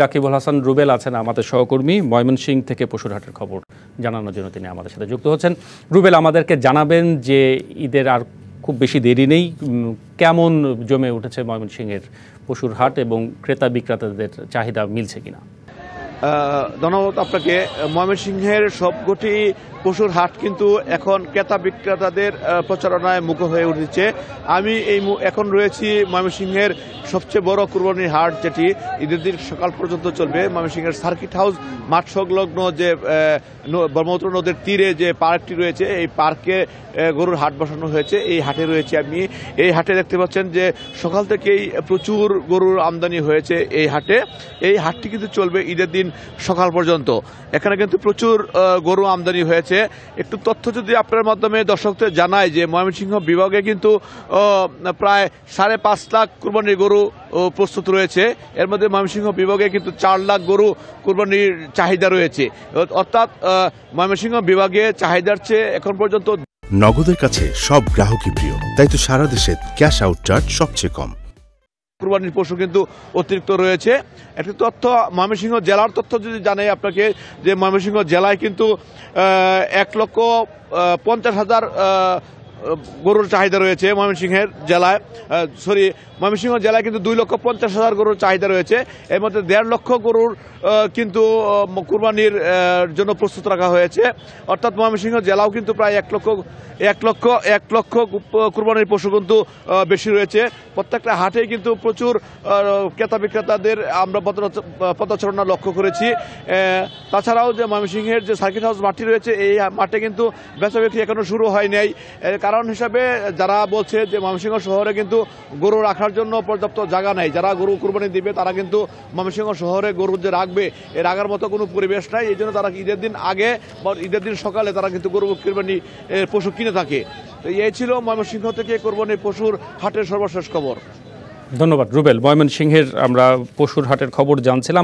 রাকিবুল হাসান রুবেল আছেন আমাদের সহকর্মী ময়মনসিংহ থেকে পশুর হাটের খবর জানানোর জন্য তিনি আমাদের সাথে যুক্ত হচ্ছেন। রুবেল, আমাদেরকে জানাবেন যে ঈদের আর খুব বেশি দেরি নেই, কেমন জমে উঠেছে ময়মনসিংহের পশুর হাট এবং ক্রেতা বিক্রেতাদের চাহিদা মিলছে কিনা? ধন্যবাদ আপনাকে। ময়মনসিংহের সবকটি পশুর হাট কিন্তু এখন ক্রেতা বিক্রেতাদের প্রচারণায় মুখর হয়ে উঠেছে। আমি এখন রয়েছি ময়মনসিংহের সবচেয়ে বড় কুরবানির হাট, যেটি ঈদের দিন সকাল পর্যন্ত চলবে। ময়মনসিংহের সার্কিট হাউস মাঠ সংলগ্ন যে ব্রহ্মপুত্র নদীর তীরে যে পার্কটি রয়েছে, এই পার্কে গরুর হাট বসানো হয়েছে। এই হাটে রয়েছে আমি। এই হাটে দেখতে পাচ্ছেন যে সকাল থেকেই প্রচুর গরুর আমদানি হয়েছে এই হাটে। এই হাটটি কিন্তু চলবে ঈদের দিন সকাল পর্যন্ত। এখানে কিন্তু প্রচুর গরু আমদানি হয়েছে। একটু তথ্য যদি আপনার মাধ্যমে দর্শকদের জানাই যে ময়মনসিংহ বিভাগে কিন্তু প্রায় 5.5 লাখ কুরবানির গরু প্রস্তুত রয়েছে। এর মধ্যে ময়মনসিংহ বিভাগে কিন্তু 4 লাখ গরু কুরবানির চাহিদা রয়েছে। অর্থাৎ ময়মনসিংহ বিভাগে চাহিদার চেয়ে এখন পর্যন্ত নগদের কাছে সব গ্রাহকই প্রিয়, তাই তো সারা দেশে ক্যাশ আউট চার্জ সবচেয়ে কম। কুরবানির পশু কিন্তু অতিরিক্ত রয়েছে। একটি তথ্য ময়মনসিংহ জেলার তথ্য যদি জানাই আপনাকে, যে ময়মনসিংহ জেলায় কিন্তু 1,50,000 গরুর চাহিদা রয়েছে। ময়মনসিংহের জেলায় ময়মনসিংহ জেলায় কিন্তু 2,50,000 গরুর চাহিদা রয়েছে। এর মধ্যে 1.5 লক্ষ গরুর কিন্তু কুরবানির জন্য প্রস্তুত রাখা হয়েছে। অর্থাৎ ময়মনসিংহ জেলাও কিন্তু প্রায় 1 লক্ষ কুরবানির পশু কিন্তু বেশি রয়েছে। প্রত্যেকটা হাটে কিন্তু প্রচুর ক্রেতা বিক্রেতাদের আমরা পদচারণা লক্ষ্য করেছি। তাছাড়াও যে ময়মনসিংহের যে সার্কিট হাউস মাঠটি রয়েছে, এই মাঠে কিন্তু বেচা বিক্রি এখনো শুরু হয় নাই। কারণ হিসাবে যারা বলছে যে ময়মনসিংহ শহরে কিন্তু গরু রাখার জন্য পর্যাপ্ত জায়গা নাই, যারা গরু কুরবানি দিবে তারা কিন্তু ময়মনসিংহ শহরে গরু যে রাখবে এ রাখার মতো কোনো পরিবেশ নাই। এই জন্য তারা ঈদের দিন আগে বা ঈদের দিন সকালে তারা কিন্তু গরু কুরবানি পশু কিনে থাকে। তো এই ছিল ময়মনসিংহ থেকে কুরবানি পশুর হাটের সর্বশেষ খবর। ধন্যবাদ রুবেল। ময়মনসিংহের আমরা পশুর হাটের খবর জানছিলাম।